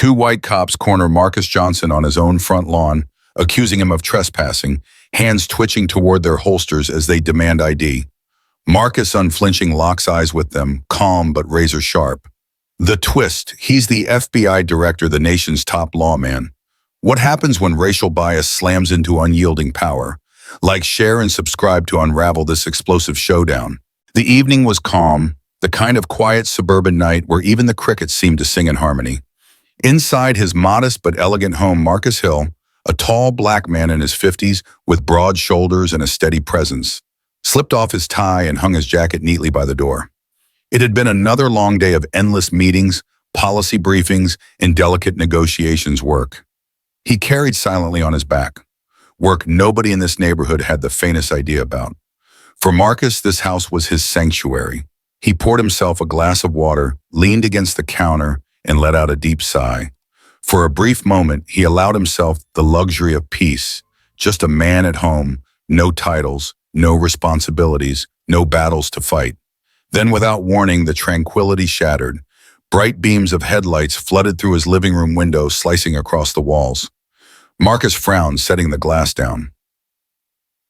Two white cops corner Marcus Johnson on his own front lawn, accusing him of trespassing, hands twitching toward their holsters as they demand ID. Marcus, unflinching, locks eyes with them, calm but razor sharp. The twist: he's the FBI director, the nation's top lawman. What happens when racial bias slams into unyielding power? Like, share, and subscribe to unravel this explosive showdown. The evening was calm, the kind of quiet suburban night where even the crickets seemed to sing in harmony. Inside his modest but elegant home, Marcus Hill, a tall black man in his 50s with broad shoulders and a steady presence, slipped off his tie and hung his jacket neatly by the door. It had been another long day of endless meetings, policy briefings, and delicate negotiations work. He carried silently on his back, work nobody in this neighborhood had the faintest idea about. For Marcus, this house was his sanctuary. He poured himself a glass of water, leaned against the counter, and let out a deep sigh. For a brief moment, he allowed himself the luxury of peace, just a man at home, no titles, no responsibilities, no battles to fight. Then, without warning, the tranquility shattered. Bright beams of headlights flooded through his living room window, slicing across the walls. Marcus frowned, setting the glass down.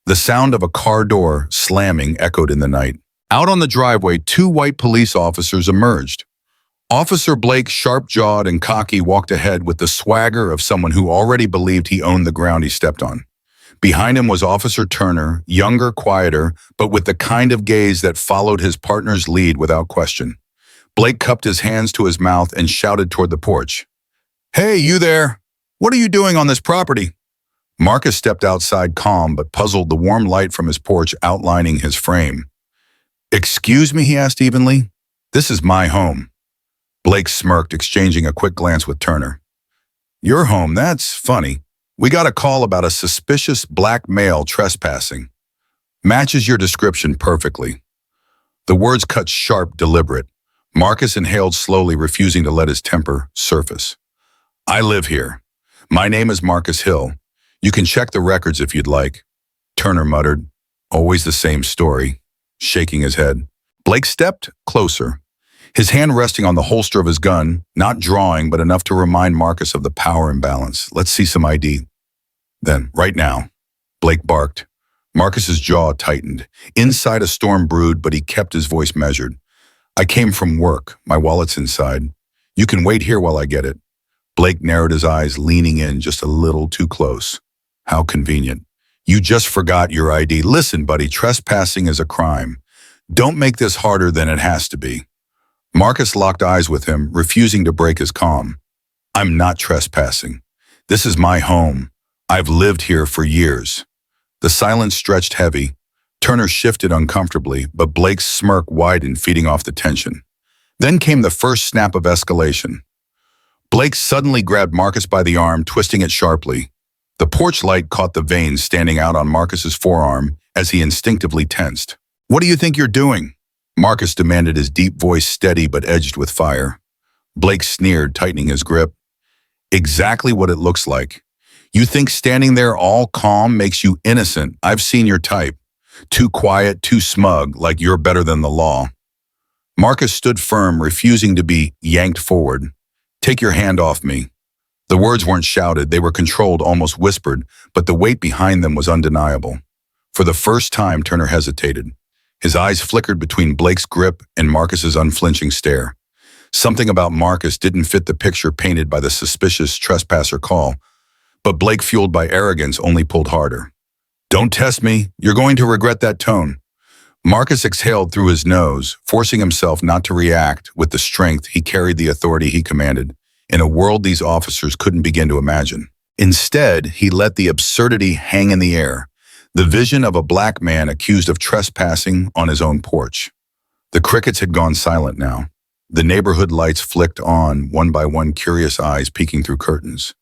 The sound of a car door slamming echoed in the night. Out on the driveway, two white police officers emerged. Officer Blake, sharp-jawed and cocky, walked ahead with the swagger of someone who already believed he owned the ground he stepped on. Behind him was Officer Turner, younger, quieter, but with the kind of gaze that followed his partner's lead without question. Blake cupped his hands to his mouth and shouted toward the porch. "Hey, you there! What are you doing on this property?" Marcus stepped outside, calm but puzzled, the warm light from his porch outlining his frame. "Excuse me?" he asked evenly. "This is my home." Blake smirked, exchanging a quick glance with Turner. "Your home? That's funny. We got a call about a suspicious black male trespassing. Matches your description perfectly." The words cut sharp, deliberate. Marcus inhaled slowly, refusing to let his temper surface. "I live here. My name is Marcus Hill. You can check the records if you'd like." Turner muttered, "Always the same story," shaking his head. Blake stepped closer, his hand resting on the holster of his gun, not drawing, but enough to remind Marcus of the power imbalance. "Let's see some ID." "Then, right now," Blake barked. Marcus's jaw tightened. Inside, a storm brewed, but he kept his voice measured. "I came from work. My wallet's inside. You can wait here while I get it." Blake narrowed his eyes, leaning in just a little too close. "How convenient. You just forgot your ID. Listen, buddy, trespassing is a crime. Don't make this harder than it has to be." Marcus locked eyes with him, refusing to break his calm. "I'm not trespassing. This is my home. I've lived here for years." The silence stretched heavy. Turner shifted uncomfortably, but Blake's smirk widened, feeding off the tension. Then came the first snap of escalation. Blake suddenly grabbed Marcus by the arm, twisting it sharply. The porch light caught the veins standing out on Marcus's forearm as he instinctively tensed. "What do you think you're doing?" Marcus demanded, his deep voice steady but edged with fire. Blake sneered, tightening his grip. "Exactly what it looks like. You think standing there all calm makes you innocent. I've seen your type. Too quiet, too smug, like you're better than the law." Marcus stood firm, refusing to be yanked forward. "Take your hand off me." The words weren't shouted, they were controlled, almost whispered, but the weight behind them was undeniable. For the first time, Turner hesitated. His eyes flickered between Blake's grip and Marcus's unflinching stare. Something about Marcus didn't fit the picture painted by the suspicious trespasser call, but Blake, fueled by arrogance, only pulled harder. "Don't test me. You're going to regret that tone." Marcus exhaled through his nose, forcing himself not to react. With the strength he carried, the authority he commanded, in a world these officers couldn't begin to imagine. Instead, he let the absurdity hang in the air. The vision of a black man accused of trespassing on his own porch. The crickets had gone silent now. The neighborhood lights flicked on, one by one, curious eyes peeking through curtains.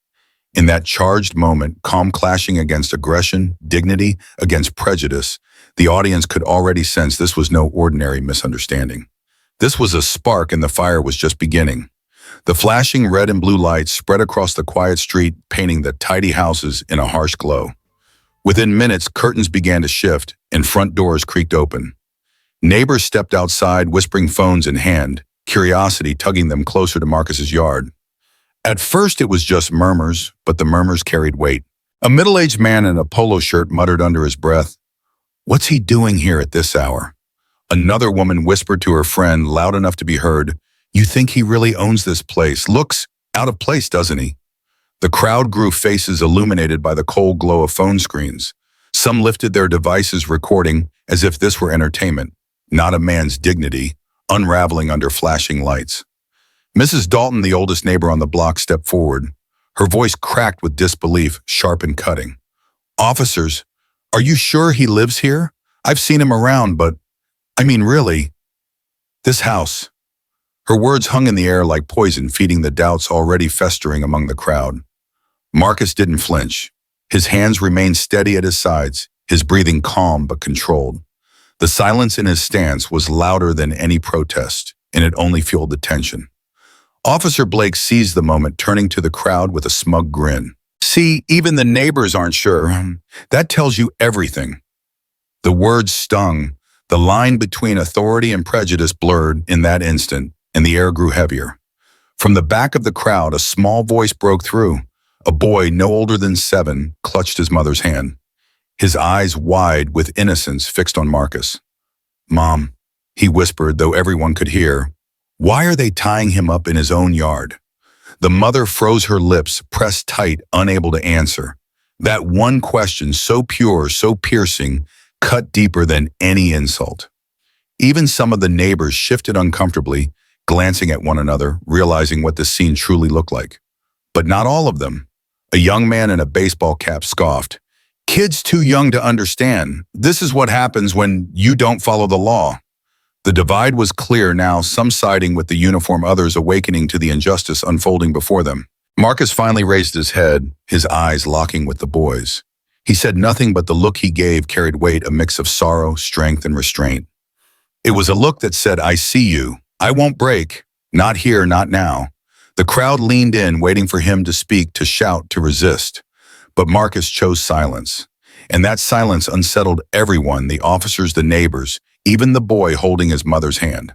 In that charged moment, calm clashing against aggression, dignity against prejudice, the audience could already sense this was no ordinary misunderstanding. This was a spark, and the fire was just beginning. The flashing red and blue lights spread across the quiet street, painting the tidy houses in a harsh glow. Within minutes, curtains began to shift, and front doors creaked open. Neighbors stepped outside, whispering, phones in hand, curiosity tugging them closer to Marcus's yard. At first it was just murmurs, but the murmurs carried weight. A middle-aged man in a polo shirt muttered under his breath, "What's he doing here at this hour?" Another woman whispered to her friend, loud enough to be heard, "You think he really owns this place? Looks out of place, doesn't he?" The crowd grew, faces illuminated by the cold glow of phone screens. Some lifted their devices, recording as if this were entertainment, not a man's dignity, unraveling under flashing lights. Mrs. Dalton, the oldest neighbor on the block, stepped forward. Her voice cracked with disbelief, sharp and cutting. "Officers, are you sure he lives here? I've seen him around, but, I mean, really, this house." Her words hung in the air like poison, feeding the doubts already festering among the crowd. Marcus didn't flinch. His hands remained steady at his sides, his breathing calm but controlled. The silence in his stance was louder than any protest, and it only fueled the tension. Officer Blake seized the moment, turning to the crowd with a smug grin. "See, even the neighbors aren't sure. That tells you everything." The words stung. The line between authority and prejudice blurred in that instant, and the air grew heavier. From the back of the crowd, a small voice broke through. A boy no older than 7 clutched his mother's hand, his eyes wide with innocence fixed on Marcus. "Mom," he whispered, though everyone could hear, "why are they tying him up in his own yard?" The mother froze, her lips pressed tight, unable to answer. That one question, so pure, so piercing, cut deeper than any insult. Even some of the neighbors shifted uncomfortably, glancing at one another, realizing what the scene truly looked like. But not all of them. A young man in a baseball cap scoffed, "Kids too young to understand. This is what happens when you don't follow the law." The divide was clear now, some siding with the uniform, others awakening to the injustice unfolding before them. Marcus finally raised his head, his eyes locking with the boys. He said nothing, but the look he gave carried weight, a mix of sorrow, strength, and restraint. It was a look that said, "I see you. I won't break. Not here, not now." The crowd leaned in, waiting for him to speak, to shout, to resist. But Marcus chose silence. And that silence unsettled everyone, the officers, the neighbors, even the boy holding his mother's hand.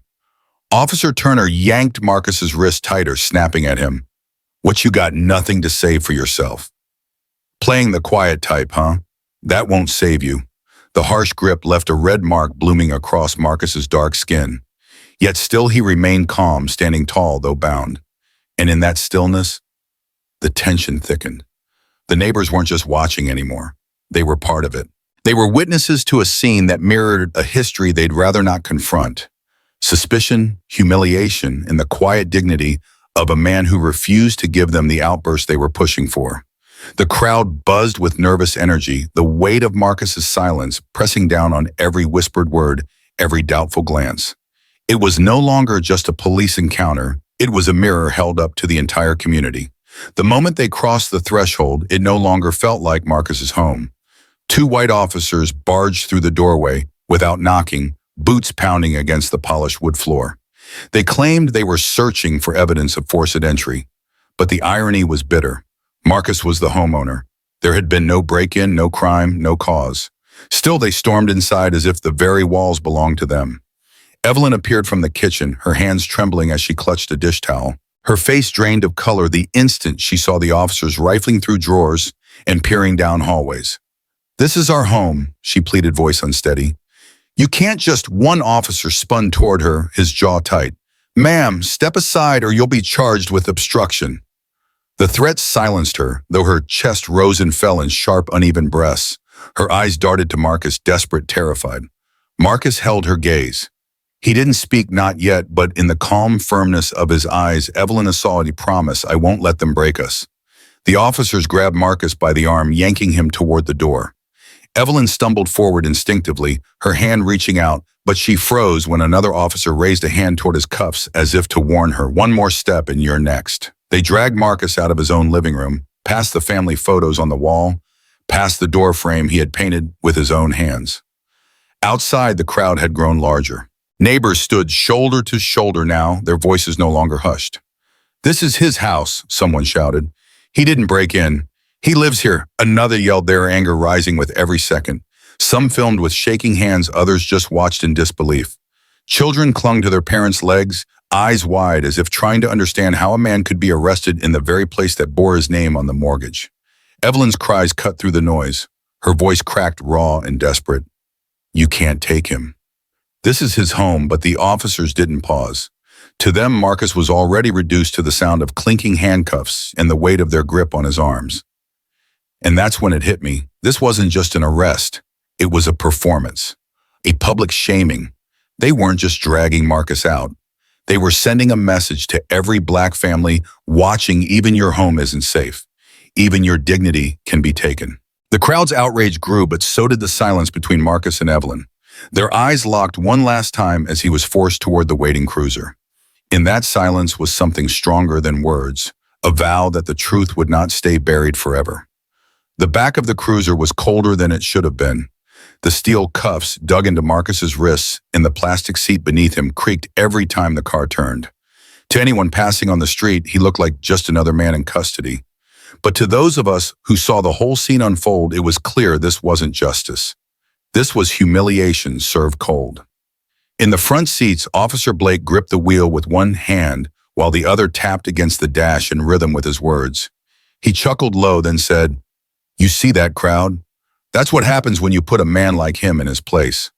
Officer Turner yanked Marcus's wrist tighter, snapping at him, "What, you got nothing to say for yourself? Playing the quiet type, huh? That won't save you." The harsh grip left a red mark blooming across Marcus's dark skin. Yet still he remained calm, standing tall though bound. And in that stillness, the tension thickened. The neighbors weren't just watching anymore. They were part of it. They were witnesses to a scene that mirrored a history they'd rather not confront. Suspicion, humiliation, and the quiet dignity of a man who refused to give them the outburst they were pushing for. The crowd buzzed with nervous energy, the weight of Marcus's silence pressing down on every whispered word, every doubtful glance. It was no longer just a police encounter. It was a mirror held up to the entire community. The moment they crossed the threshold, it no longer felt like Marcus's home. 2 white officers barged through the doorway without knocking, boots pounding against the polished wood floor. They claimed they were searching for evidence of forced entry, but the irony was bitter. Marcus was the homeowner. There had been no break-in, no crime, no cause. Still, they stormed inside as if the very walls belonged to them. Evelyn appeared from the kitchen, her hands trembling as she clutched a dish towel. Her face drained of color the instant she saw the officers rifling through drawers and peering down hallways. "This is our home," she pleaded, voice unsteady. "You can't just..." One officer spun toward her, his jaw tight. "Ma'am, step aside or you'll be charged with obstruction." The threat silenced her, though her chest rose and fell in sharp, uneven breaths. Her eyes darted to Marcus, desperate, terrified. Marcus held her gaze. He didn't speak, not yet, but in the calm firmness of his eyes, Evelyn saw a promise: "I won't let them break us." The officers grabbed Marcus by the arm, yanking him toward the door. Evelyn stumbled forward instinctively, her hand reaching out, but she froze when another officer raised a hand toward his cuffs as if to warn her, "One more step and you're next." They dragged Marcus out of his own living room, past the family photos on the wall, past the door frame he had painted with his own hands. Outside, the crowd had grown larger. Neighbors stood shoulder to shoulder now, their voices no longer hushed. "This is his house," someone shouted. "He didn't break in. He lives here," another yelled, their anger rising with every second. Some filmed with shaking hands, others just watched in disbelief. Children clung to their parents' legs, eyes wide as if trying to understand how a man could be arrested in the very place that bore his name on the mortgage. Evelyn's cries cut through the noise. Her voice cracked raw and desperate. You can't take him. This is his home, but the officers didn't pause. To them, Marcus was already reduced to the sound of clinking handcuffs and the weight of their grip on his arms. And that's when it hit me. This wasn't just an arrest. It was a performance, a public shaming. They weren't just dragging Marcus out. They were sending a message to every black family watching. Even your home isn't safe. Even your dignity can be taken. The crowd's outrage grew, but so did the silence between Marcus and Evelyn. Their eyes locked one last time as he was forced toward the waiting cruiser. In that silence was something stronger than words, a vow that the truth would not stay buried forever. The back of the cruiser was colder than it should have been. The steel cuffs dug into Marcus's wrists, and the plastic seat beneath him creaked every time the car turned. To anyone passing on the street, he looked like just another man in custody. But to those of us who saw the whole scene unfold, it was clear this wasn't justice. This was humiliation served cold. In the front seats, Officer Blake gripped the wheel with one hand while the other tapped against the dash in rhythm with his words. He chuckled low, then said, "You see that crowd? That's what happens when you put a man like him in his place."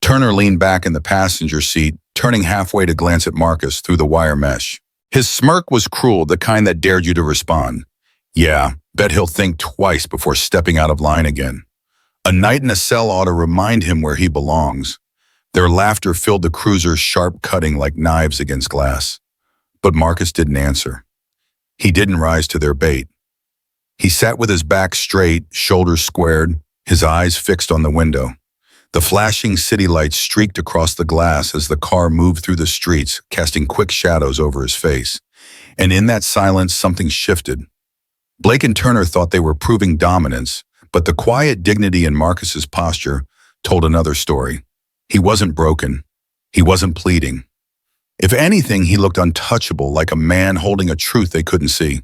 Turner leaned back in the passenger seat, turning halfway to glance at Marcus through the wire mesh. His smirk was cruel, the kind that dared you to respond. "Yeah, bet he'll think twice before stepping out of line again. A night in a cell ought to remind him where he belongs." Their laughter filled the cruiser, sharp cutting like knives against glass. But Marcus didn't answer. He didn't rise to their bait. He sat with his back straight, shoulders squared, his eyes fixed on the window. The flashing city lights streaked across the glass as the car moved through the streets, casting quick shadows over his face. And in that silence, something shifted. Blake and Turner thought they were proving dominance, but the quiet dignity in Marcus's posture told another story. He wasn't broken. He wasn't pleading. If anything, he looked untouchable, like a man holding a truth they couldn't see.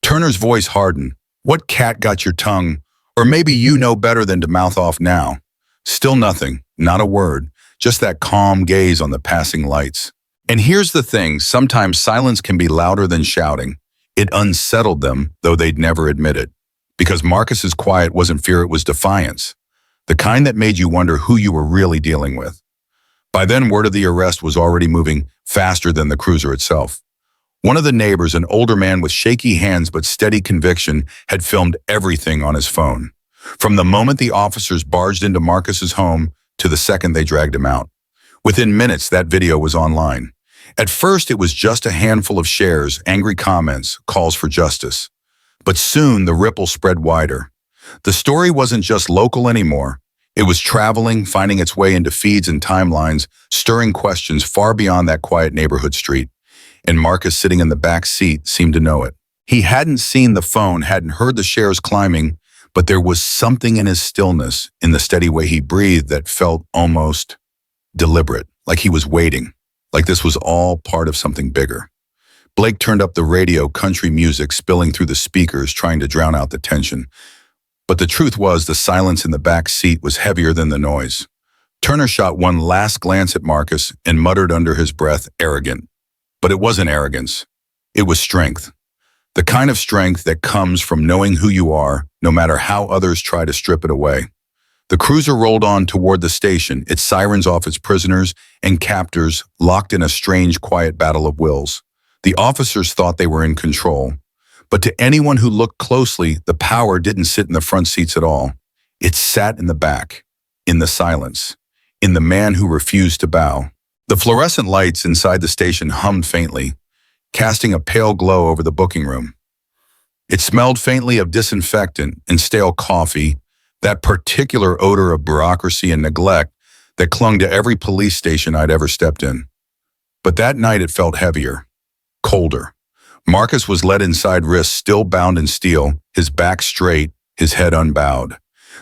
Turner's voice hardened. "What cat got your tongue? Or maybe you know better than to mouth off now." Still nothing, not a word, just that calm gaze on the passing lights. And here's the thing, sometimes silence can be louder than shouting. It unsettled them, though they'd never admit it. Because Marcus's quiet wasn't fear, it was defiance. The kind that made you wonder who you were really dealing with. By then, word of the arrest was already moving faster than the cruiser itself. One of the neighbors, an older man with shaky hands but steady conviction, had filmed everything on his phone. From the moment the officers barged into Marcus's home to the second they dragged him out. Within minutes, that video was online. At first, it was just a handful of shares, angry comments, calls for justice. But soon, the ripple spread wider. The story wasn't just local anymore. It was traveling, finding its way into feeds and timelines, stirring questions far beyond that quiet neighborhood street. And Marcus, sitting in the back seat, seemed to know it. He hadn't seen the phone, hadn't heard the shares climbing, but there was something in his stillness, in the steady way he breathed, that felt almost deliberate, like he was waiting, like this was all part of something bigger. Blake turned up the radio, country music spilling through the speakers, trying to drown out the tension. But the truth was, the silence in the back seat was heavier than the noise. Turner shot one last glance at Marcus and muttered under his breath, "Arrogant." But it wasn't arrogance. It was strength. The kind of strength that comes from knowing who you are, no matter how others try to strip it away. The cruiser rolled on toward the station, its sirens off its prisoners and captors locked in a strange, quiet battle of wills. The officers thought they were in control. But to anyone who looked closely, the power didn't sit in the front seats at all. It sat in the back, in the silence, in the man who refused to bow. The fluorescent lights inside the station hummed faintly, casting a pale glow over the booking room. It smelled faintly of disinfectant and stale coffee, that particular odor of bureaucracy and neglect that clung to every police station I'd ever stepped in. But that night it felt heavier, colder. Marcus was led inside, wrists still bound in steel, his back straight, his head unbowed.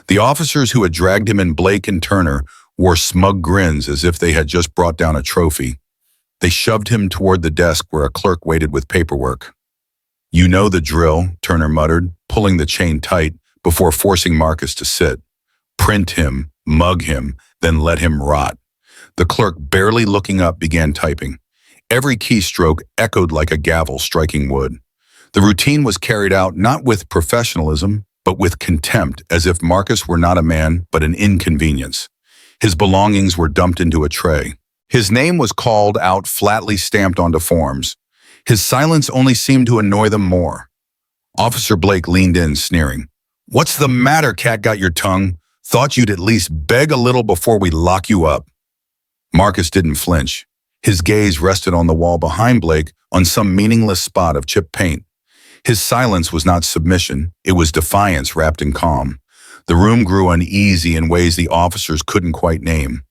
The officers who had dragged him in, Blake and Turner, wore smug grins as if they had just brought down a trophy. They shoved him toward the desk where a clerk waited with paperwork. "You know the drill," Turner muttered, pulling the chain tight before forcing Marcus to sit. "Print him, mug him, then let him rot." The clerk, barely looking up, began typing. Every keystroke echoed like a gavel striking wood. The routine was carried out not with professionalism, but with contempt, as if Marcus were not a man, but an inconvenience. His belongings were dumped into a tray. His name was called out flatly stamped onto forms. His silence only seemed to annoy them more. Officer Blake leaned in, sneering. "What's the matter, cat got your tongue? Thought you'd at least beg a little before we lock you up." Marcus didn't flinch. His gaze rested on the wall behind Blake, on some meaningless spot of chipped paint. His silence was not submission, it was defiance wrapped in calm. The room grew uneasy in ways the officers couldn't quite name.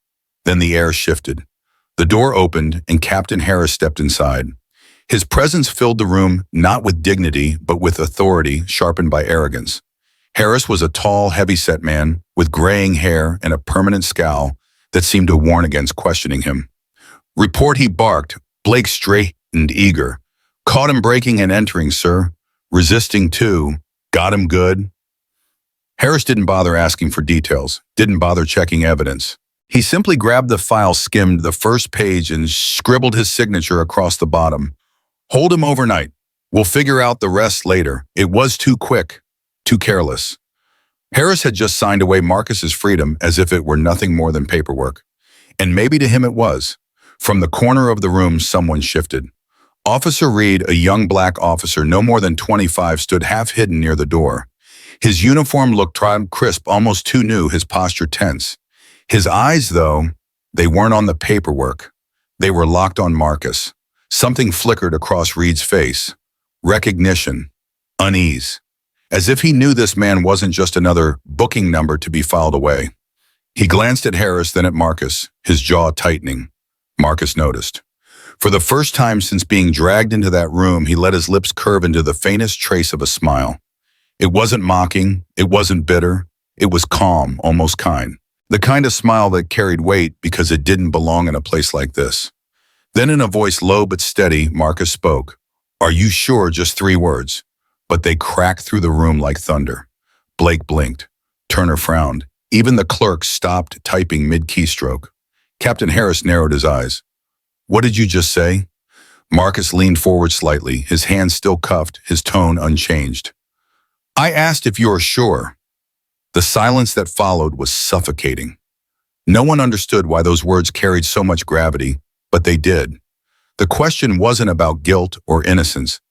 Then the air shifted. The door opened and Captain Harris stepped inside. His presence filled the room not with dignity, but with authority sharpened by arrogance. Harris was a tall, heavy-set man with graying hair and a permanent scowl that seemed to warn against questioning him. "Report," he barked. Blake straightened, eager. "Caught him breaking and entering, sir. Resisting too. Got him good." Harris didn't bother asking for details, didn't bother checking evidence. He simply grabbed the file, skimmed the first page, and scribbled his signature across the bottom. "Hold him overnight. We'll figure out the rest later." It was too quick, too careless. Harris had just signed away Marcus's freedom as if it were nothing more than paperwork. And maybe to him it was. From the corner of the room, someone shifted. Officer Reed, a young black officer no more than 25, stood half-hidden near the door. His uniform looked crisp, almost too new, his posture tense. His eyes, though, they weren't on the paperwork. They were locked on Marcus. Something flickered across Reed's face. Recognition. Unease. As if he knew this man wasn't just another booking number to be filed away. He glanced at Harris, then at Marcus, his jaw tightening. Marcus noticed. For the first time since being dragged into that room, he let his lips curve into the faintest trace of a smile. It wasn't mocking, it wasn't bitter, it was calm, almost kind. The kind of smile that carried weight because it didn't belong in a place like this. Then in a voice low but steady, Marcus spoke. "Are you sure?" Just 3 words. But they cracked through the room like thunder. Blake blinked. Turner frowned. Even the clerk stopped typing mid-keystroke. Captain Harris narrowed his eyes. "What did you just say?" Marcus leaned forward slightly, his hands still cuffed, his tone unchanged. "I asked if you are sure." The silence that followed was suffocating. No one understood why those words carried so much gravity, but they did. The question wasn't about guilt or innocence.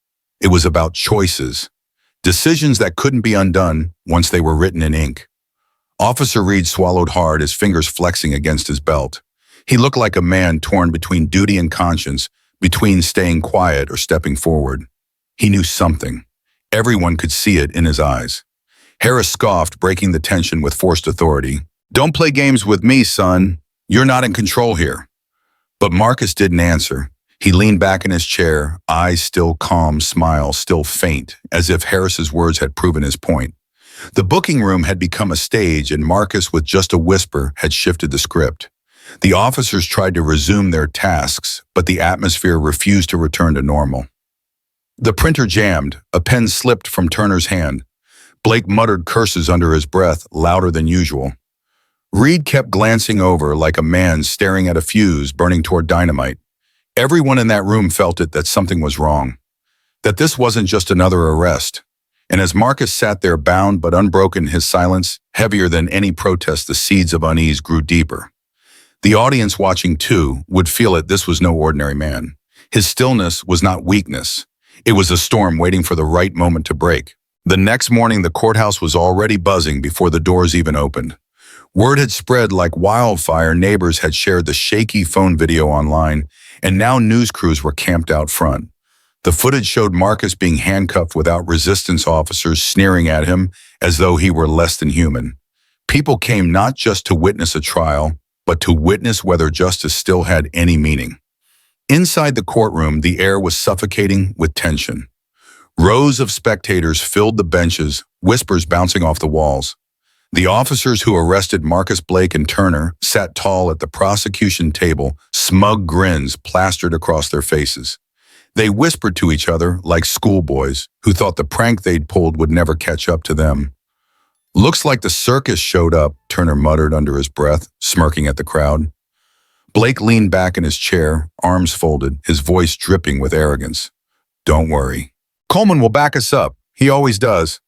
It was about choices. Decisions that couldn't be undone once they were written in ink. Officer Reed swallowed hard, his fingers flexing against his belt. He looked like a man torn between duty and conscience, between staying quiet or stepping forward. He knew something. Everyone could see it in his eyes. Harris scoffed, breaking the tension with forced authority. "Don't play games with me, son. You're not in control here." But Marcus didn't answer. He leaned back in his chair, eyes still calm, smile still faint, as if Harris's words had proven his point. The booking room had become a stage, and Marcus, with just a whisper, had shifted the script. The officers tried to resume their tasks, but the atmosphere refused to return to normal. The printer jammed. A pen slipped from Turner's hand. Blake muttered curses under his breath, louder than usual. Reed kept glancing over like a man staring at a fuse burning toward dynamite. Everyone in that room felt it, that something was wrong. That this wasn't just another arrest. And as Marcus sat there bound but unbroken, his silence, heavier than any protest, the seeds of unease grew deeper. The audience watching too would feel it. This was no ordinary man. His stillness was not weakness. It was a storm waiting for the right moment to break. The next morning, the courthouse was already buzzing before the doors even opened. Word had spread like wildfire. Neighbors had shared the shaky phone video online, and now news crews were camped out front. The footage showed Marcus being handcuffed without resistance, officers sneering at him as though he were less than human. People came not just to witness a trial, but to witness whether justice still had any meaning. Inside the courtroom, the air was suffocating with tension. Rows of spectators filled the benches, whispers bouncing off the walls. The officers who arrested Marcus Blake and Turner sat tall at the prosecution table, smug grins plastered across their faces. They whispered to each other like schoolboys who thought the prank they'd pulled would never catch up to them. "Looks like the circus showed up," Turner muttered under his breath, smirking at the crowd. Blake leaned back in his chair, arms folded, his voice dripping with arrogance. Don't worry. Coleman will back us up. He always does.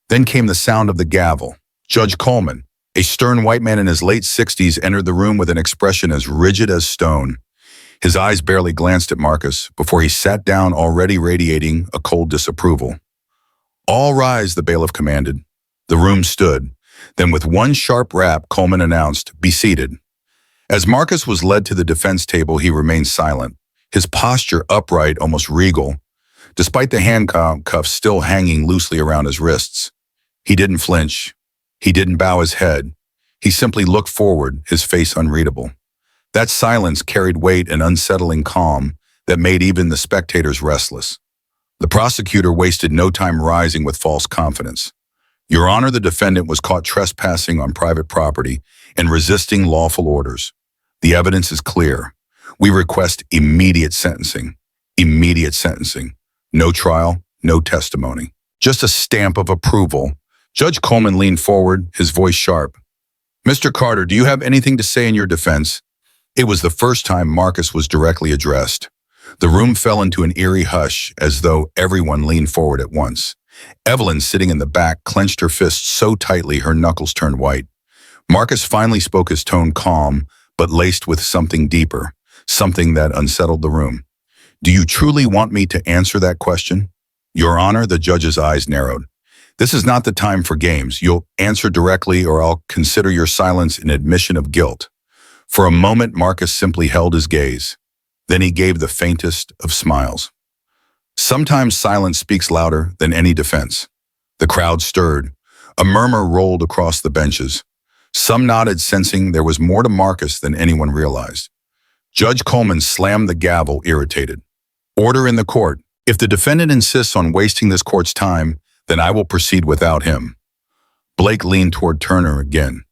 Then came the sound of the gavel. Judge Coleman, a stern white man in his late 60s, entered the room with an expression as rigid as stone. His eyes barely glanced at Marcus before he sat down, already radiating a cold disapproval. All rise, the bailiff commanded. The room stood. Then with one sharp rap, Coleman announced, be seated. As Marcus was led to the defense table, he remained silent, his posture upright, almost regal, despite the handcuffs still hanging loosely around his wrists. He didn't flinch. He didn't bow his head. He simply looked forward, his face unreadable. That silence carried weight and unsettling calm that made even the spectators restless. The prosecutor wasted no time rising with false confidence. Your Honor, the defendant was caught trespassing on private property and resisting lawful orders. The evidence is clear. We request immediate sentencing. Immediate sentencing. No trial, no testimony. Just a stamp of approval. Judge Coleman leaned forward, his voice sharp. Mr. Carter, do you have anything to say in your defense? It was the first time Marcus was directly addressed. The room fell into an eerie hush, as though everyone leaned forward at once. Evelyn, sitting in the back, clenched her fists so tightly her knuckles turned white. Marcus finally spoke, his tone calm, but laced with something deeper, something that unsettled the room. Do you truly want me to answer that question? Your Honor, the judge's eyes narrowed. This is not the time for games. You'll answer directly or I'll consider your silence an admission of guilt. For a moment, Marcus simply held his gaze. Then he gave the faintest of smiles. Sometimes silence speaks louder than any defense. The crowd stirred. A murmur rolled across the benches. Some nodded, sensing there was more to Marcus than anyone realized. Judge Coleman slammed the gavel, irritated. Order in the court. If the defendant insists on wasting this court's time, then I will proceed without him. Blake leaned toward Turner again,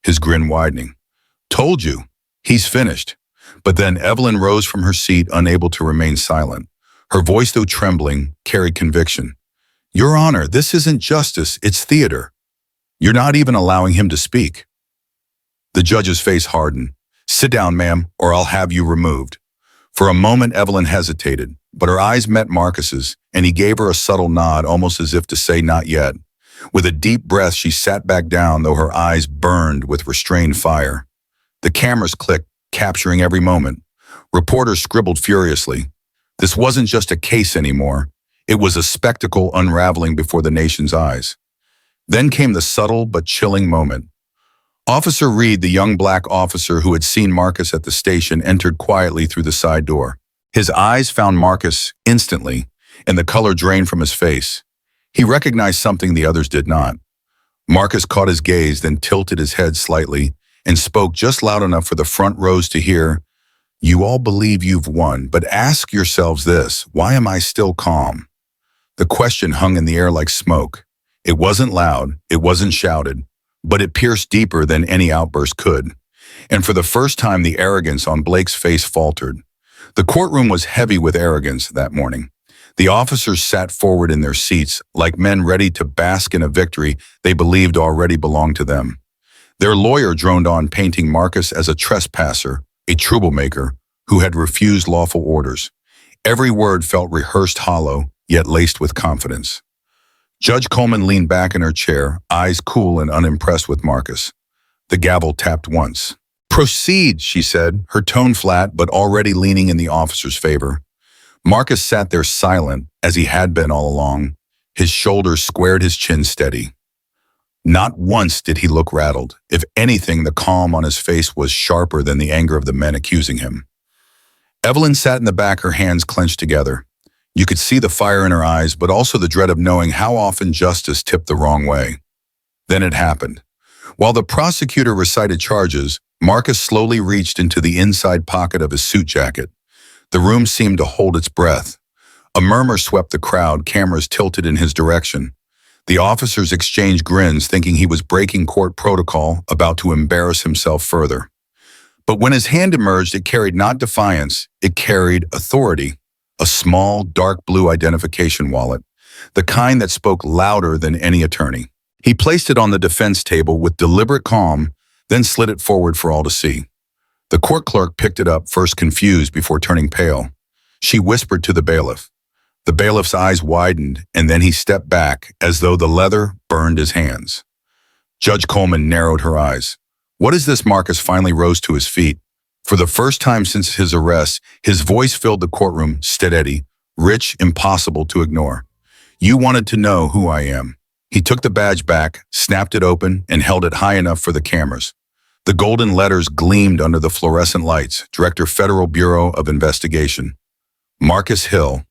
his grin widening. Told you, he's finished. But then Evelyn rose from her seat, unable to remain silent. Her voice, though trembling, carried conviction. Your Honor, this isn't justice, it's theater. You're not even allowing him to speak. The judge's face hardened. Sit down, ma'am, or I'll have you removed. For a moment, Evelyn hesitated, but her eyes met Marcus's, and he gave her a subtle nod, almost as if to say not yet. With a deep breath, she sat back down, though her eyes burned with restrained fire. The cameras clicked, capturing every moment. Reporters scribbled furiously. This wasn't just a case anymore. It was a spectacle unraveling before the nation's eyes. Then came the subtle but chilling moment. Officer Reed, the young black officer who had seen Marcus at the station, entered quietly through the side door. His eyes found Marcus instantly, and the color drained from his face. He recognized something the others did not. Marcus caught his gaze, then tilted his head slightly and spoke just loud enough for the front rows to hear. You all believe you've won, but ask yourselves this, why am I still calm? The question hung in the air like smoke. It wasn't loud, it wasn't shouted, but it pierced deeper than any outburst could. And for the first time, the arrogance on Blake's face faltered. The courtroom was heavy with arrogance that morning. The officers sat forward in their seats like men ready to bask in a victory they believed already belonged to them. Their lawyer droned on, painting Marcus as a trespasser, a troublemaker who had refused lawful orders. Every word felt rehearsed hollow, yet laced with confidence. Judge Coleman leaned back in her chair, eyes cool and unimpressed with Marcus. The gavel tapped once. Proceed, she said, her tone flat but already leaning in the officer's favor. Marcus sat there silent, as he had been all along. His shoulders squared, his chin steady. Not once did he look rattled. If anything, the calm on his face was sharper than the anger of the men accusing him. Evelyn sat in the back, her hands clenched together. You could see the fire in her eyes, but also the dread of knowing how often justice tipped the wrong way. Then it happened. While the prosecutor recited charges, Marcus slowly reached into the inside pocket of his suit jacket. The room seemed to hold its breath. A murmur swept the crowd, cameras tilted in his direction. The officers exchanged grins, thinking he was breaking court protocol, about to embarrass himself further. But when his hand emerged, it carried not defiance, it carried authority. A small, dark blue identification wallet, the kind that spoke louder than any attorney. He placed it on the defense table with deliberate calm, then slid it forward for all to see. The court clerk picked it up, first confused before turning pale. She whispered to the bailiff. The bailiff's eyes widened, and then he stepped back as though the leather burned his hands. Judge Coleman narrowed her eyes. "What is this?" Marcus finally rose to his feet. For the first time since his arrest, his voice filled the courtroom, steady, rich, impossible to ignore. "You wanted to know who I am." He took the badge back, snapped it open, and held it high enough for the cameras. The golden letters gleamed under the fluorescent lights. Director, Federal Bureau of Investigation. Marcus Hill.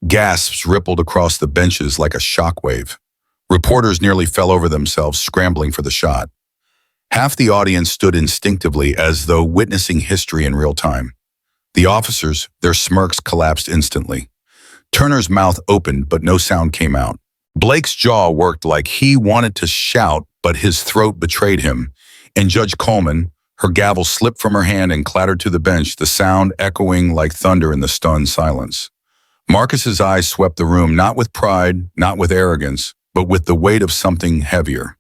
Gasps rippled across the benches like a shockwave. Reporters nearly fell over themselves, scrambling for the shot. Half the audience stood instinctively as though witnessing history in real time. The officers, their smirks collapsed instantly. Turner's mouth opened, but no sound came out. Blake's jaw worked like he wanted to shout, but his throat betrayed him. And Judge Coleman, her gavel slipped from her hand and clattered to the bench, the sound echoing like thunder in the stunned silence. Marcus's eyes swept the room, not with pride, not with arrogance, but with the weight of something heavier.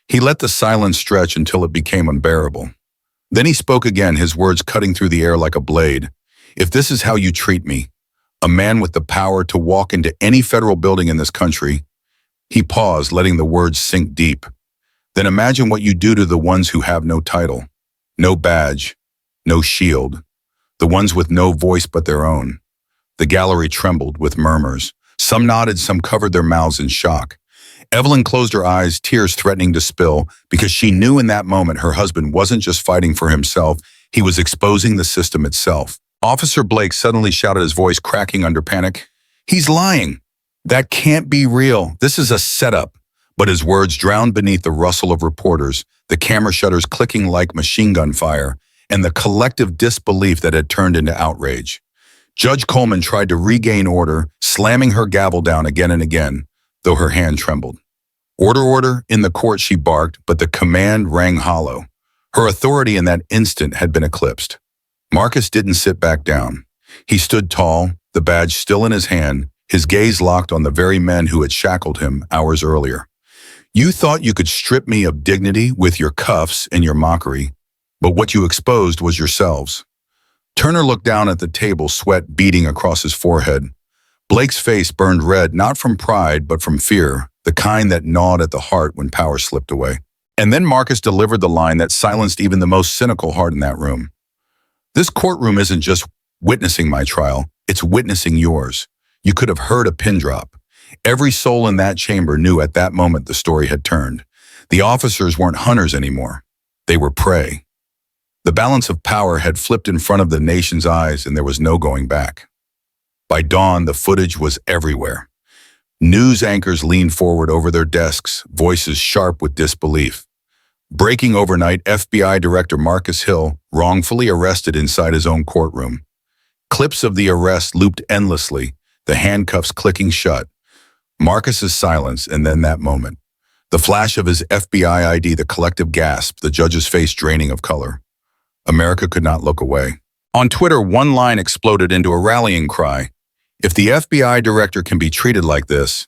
He let the silence stretch until it became unbearable. Then he spoke again, his words cutting through the air like a blade. "If this is how you treat me, a man with the power to walk into any federal building in this country..." He paused, letting the words sink deep. "Then imagine what you do to the ones who have no title, no badge, no shield, the ones with no voice but their own." The gallery trembled with murmurs. Some nodded, some covered their mouths in shock. Evelyn closed her eyes, tears threatening to spill, because she knew in that moment her husband wasn't just fighting for himself, he was exposing the system itself. Officer Blake suddenly shouted, his voice cracking under panic. "He's lying. That can't be real. This is a setup." But his words drowned beneath the rustle of reporters, the camera shutters clicking like machine gun fire, and the collective disbelief that had turned into outrage. Judge Coleman tried to regain order, slamming her gavel down again and again, though her hand trembled. "Order, order," in the court, she barked, but the command rang hollow. Her authority in that instant had been eclipsed. Marcus didn't sit back down. He stood tall, the badge still in his hand, his gaze locked on the very men who had shackled him hours earlier. "You thought you could strip me of dignity with your cuffs and your mockery, but what you exposed was yourselves." Turner looked down at the table, sweat beading across his forehead. Blake's face burned red, not from pride, but from fear, the kind that gnawed at the heart when power slipped away. And then Marcus delivered the line that silenced even the most cynical heart in that room. "This courtroom isn't just witnessing my trial, it's witnessing yours. You could have heard a pin drop. Every soul in that chamber knew at that moment the story had turned. The officers weren't hunters anymore. They were prey. The balance of power had flipped in front of the nation's eyes, and there was no going back." By dawn, the footage was everywhere. News anchors leaned forward over their desks, voices sharp with disbelief. Breaking overnight, FBI Director Marcus Hill wrongfully arrested inside his own courtroom. Clips of the arrest looped endlessly, the handcuffs clicking shut. Marcus's silence, and then that moment. The flash of his FBI ID, the collective gasp, the judge's face draining of color. America could not look away. On Twitter, one line exploded into a rallying cry. "If the FBI director can be treated like this,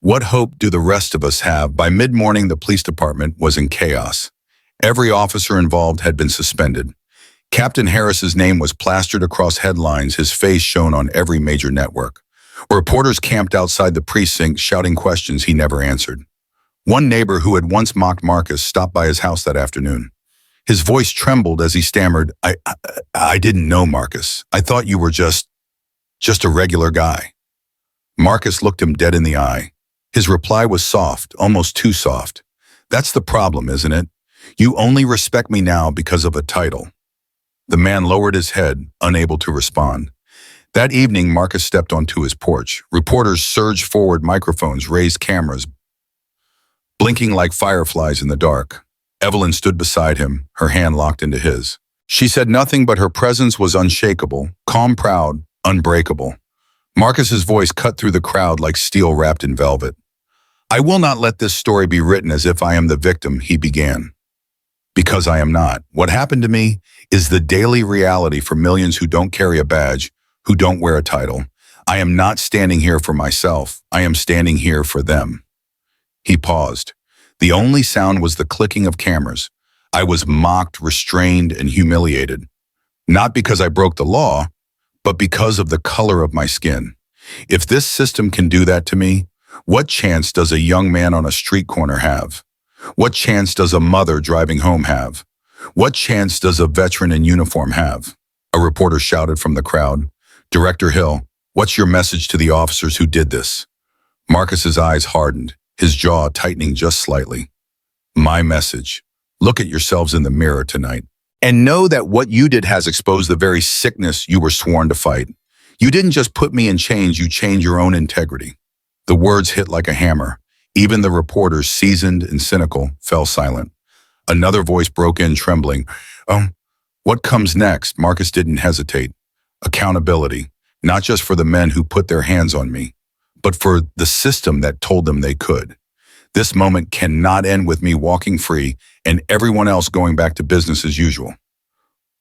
what hope do the rest of us have?" By mid-morning, the police department was in chaos. Every officer involved had been suspended. Captain Harris's name was plastered across headlines, his face shown on every major network. Reporters camped outside the precinct, shouting questions he never answered. One neighbor who had once mocked Marcus stopped by his house that afternoon. His voice trembled as he stammered, I didn't know, Marcus. I thought you were just a regular guy." Marcus looked him dead in the eye. His reply was soft, almost too soft. "That's the problem, isn't it? You only respect me now because of a title." The man lowered his head, unable to respond. That evening, Marcus stepped onto his porch. Reporters surged forward, microphones, raised cameras, blinking like fireflies in the dark. Evelyn stood beside him, her hand locked into his. She said nothing, but her presence was unshakable, calm, proud, unbreakable. Marcus's voice cut through the crowd like steel wrapped in velvet. "I will not let this story be written as if I am the victim," he began. "Because I am not. What happened to me is the daily reality for millions who don't carry a badge, who don't wear a title. I am not standing here for myself. I am standing here for them." He paused. The only sound was the clicking of cameras. "I was mocked, restrained, and humiliated. Not because I broke the law, but because of the color of my skin. If this system can do that to me, what chance does a young man on a street corner have? What chance does a mother driving home have? What chance does a veteran in uniform have? A reporter shouted from the crowd. Director Hill, what's your message to the officers who did this? Marcus's eyes hardened, his jaw tightening just slightly. My message. Look at yourselves in the mirror tonight. And know that what you did has exposed the very sickness you were sworn to fight. You didn't just put me in chains, you changed your own integrity. The words hit like a hammer. Even the reporters, seasoned and cynical, fell silent. Another voice broke in, trembling. What comes next? Marcus didn't hesitate. Accountability, not just for the men who put their hands on me, but for the system that told them they could. This moment cannot end with me walking free and everyone else going back to business as usual.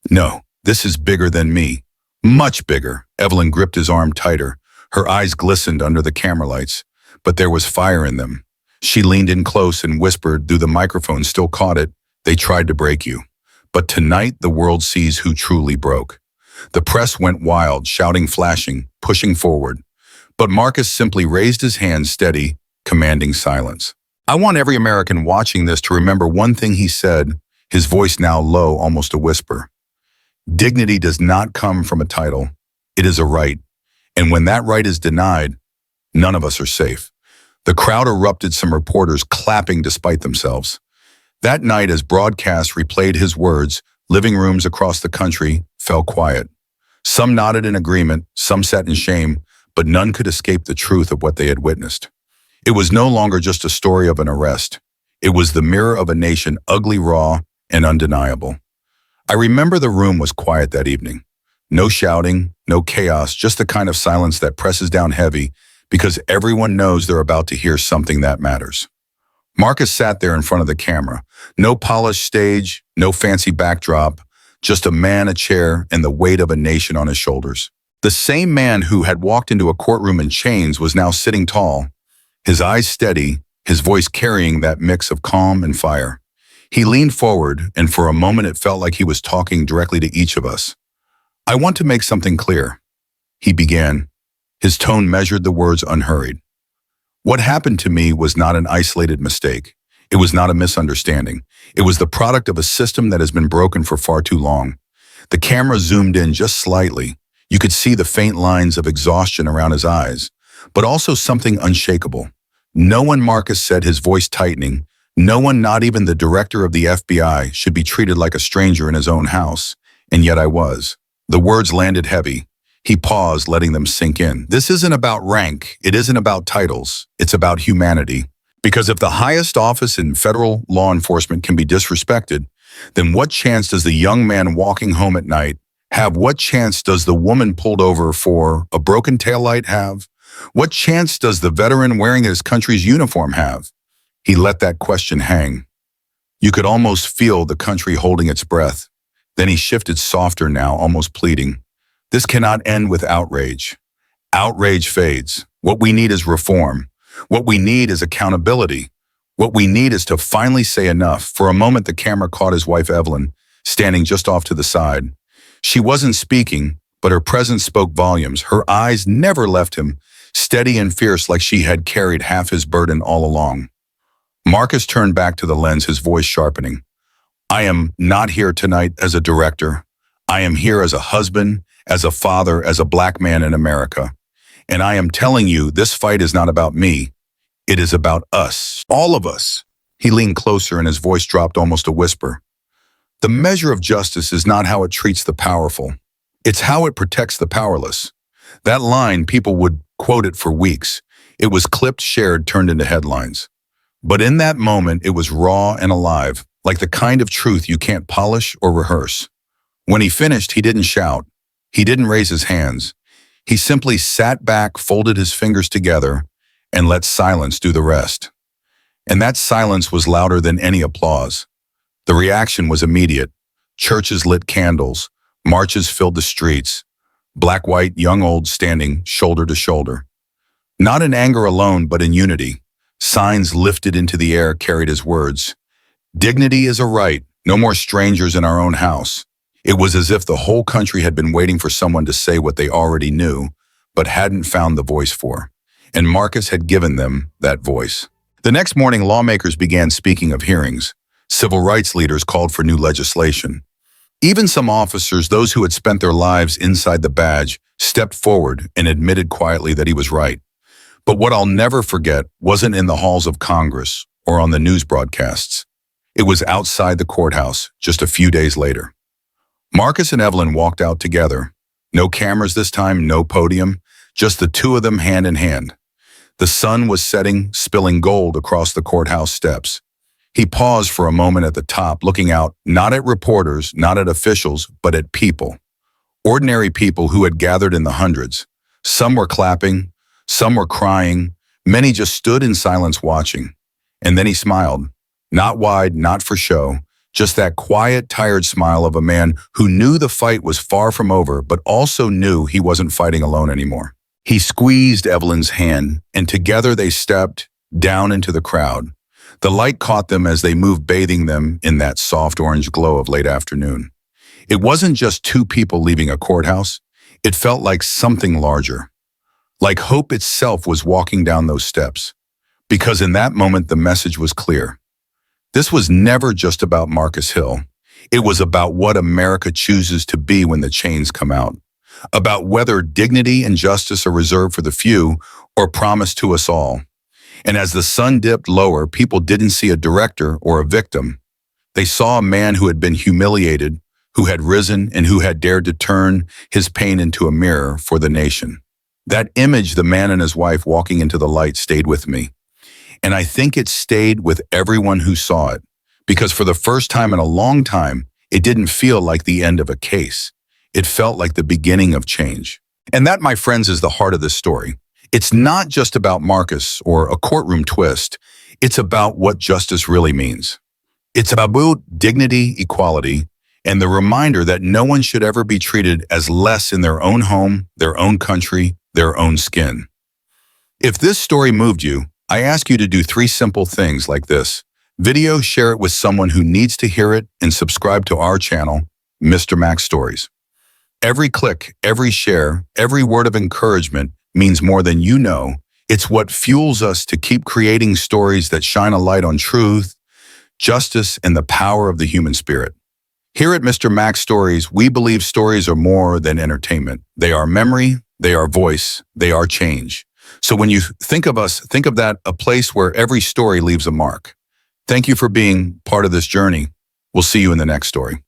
No, this is bigger than me. Much bigger. Evelyn gripped his arm tighter. Her eyes glistened under the camera lights, but there was fire in them. She leaned in close and whispered through the microphone, still caught it, they tried to break you. But tonight the world sees who truly broke. The press went wild, shouting, flashing, pushing forward. But Marcus simply raised his hand steady, commanding silence. I want every American watching this to remember one thing he said, his voice now low, almost a whisper. Dignity does not come from a title. It is a right. And when that right is denied, none of us are safe. The crowd erupted, some reporters clapping despite themselves. That night, as broadcasts replayed his words, living rooms across the country fell quiet. Some nodded in agreement, some sat in shame, but none could escape the truth of what they had witnessed. It was no longer just a story of an arrest. It was the mirror of a nation, ugly, raw, and undeniable. I remember the room was quiet that evening. No shouting, no chaos, just the kind of silence that presses down heavy because everyone knows they're about to hear something that matters. Marcus sat there in front of the camera. No polished stage, no fancy backdrop, just a man, a chair, and the weight of a nation on his shoulders. The same man who had walked into a courtroom in chains was now sitting tall, his eyes steady, his voice carrying that mix of calm and fire. He leaned forward, and for a moment it felt like he was talking directly to each of us. I want to make something clear, he began. His tone measured the words unhurried. What happened to me was not an isolated mistake. It was not a misunderstanding. It was the product of a system that has been broken for far too long. The camera zoomed in just slightly. You could see the faint lines of exhaustion around his eyes, but also something unshakable. No one, Marcus said, his voice tightening, no one, not even the director of the FBI, should be treated like a stranger in his own house. And yet I was. The words landed heavy. He paused, letting them sink in. This isn't about rank. It isn't about titles. It's about humanity. Because if the highest office in federal law enforcement can be disrespected, then what chance does the young man walking home at night have? What chance does the woman pulled over for a broken taillight have? What chance does the veteran wearing his country's uniform have? He let that question hang. You could almost feel the country holding its breath. Then he shifted softer now, almost pleading. This cannot end with outrage. Outrage fades. What we need is reform. What we need is accountability. What we need is to finally say enough. For a moment, the camera caught his wife, Evelyn, standing just off to the side. She wasn't speaking, but her presence spoke volumes. Her eyes never left him, steady and fierce like she had carried half his burden all along. Marcus turned back to the lens, his voice sharpening. I am not here tonight as a director. I am here as a husband, as a father, as a black man in America. And I am telling you, this fight is not about me. It is about us, all of us. He leaned closer and his voice dropped almost a whisper. The measure of justice is not how it treats the powerful. It's how it protects the powerless. That line, people would quote it for weeks. It was clipped, shared, turned into headlines. But in that moment, it was raw and alive, like the kind of truth you can't polish or rehearse. When he finished, he didn't shout. He didn't raise his hands. He simply sat back, folded his fingers together, and let silence do the rest. And that silence was louder than any applause. The reaction was immediate. Churches lit candles. Marches filled the streets. Black, white, young, old, standing shoulder to shoulder. Not in anger alone, but in unity. Signs lifted into the air carried his words. Dignity is a right. No more strangers in our own house. It was as if the whole country had been waiting for someone to say what they already knew, but hadn't found the voice for. And Marcus had given them that voice. The next morning, lawmakers began speaking of hearings. Civil rights leaders called for new legislation. Even some officers, those who had spent their lives inside the badge, stepped forward and admitted quietly that he was right. But what I'll never forget wasn't in the halls of Congress or on the news broadcasts. It was outside the courthouse just a few days later. Marcus and Evelyn walked out together. No cameras this time, no podium, just the two of them hand in hand. The sun was setting, spilling gold across the courthouse steps. He paused for a moment at the top, looking out, not at reporters, not at officials, but at people. Ordinary people who had gathered in the hundreds. Some were clapping, some were crying, many just stood in silence watching. And then he smiled. Not wide, not for show, just that quiet, tired smile of a man who knew the fight was far from over, but also knew he wasn't fighting alone anymore. He squeezed Evelyn's hand, and together they stepped down into the crowd. The light caught them as they moved, bathing them in that soft orange glow of late afternoon. It wasn't just two people leaving a courthouse. It felt like something larger. Like hope itself was walking down those steps. Because in that moment, the message was clear. This was never just about Marcus Hill. It was about what America chooses to be when the chains come out. About whether dignity and justice are reserved for the few or promised to us all. And as the sun dipped lower, people didn't see a director or a victim. They saw a man who had been humiliated, who had risen, and who had dared to turn his pain into a mirror for the nation. That image, the man and his wife walking into the light, stayed with me. And I think it stayed with everyone who saw it, because for the first time in a long time, it didn't feel like the end of a case. It felt like the beginning of change. And that, my friends, is the heart of this story. It's not just about Marcus or a courtroom twist. It's about what justice really means. It's about dignity, equality, and the reminder that no one should ever be treated as less in their own home, their own country, their own skin. If this story moved you, I ask you to do 3 simple things like this. Video, share it with someone who needs to hear it, and subscribe to our channel, Mr. Max Stories. Every click, every share, every word of encouragement means more than you know. It's what fuels us to keep creating stories that shine a light on truth, justice, and the power of the human spirit. Here at Mr. Max Stories, we believe stories are more than entertainment. They are memory, they are voice, they are change. So when you think of us, think of that a place where every story leaves a mark. Thank you for being part of this journey. We'll see you in the next story.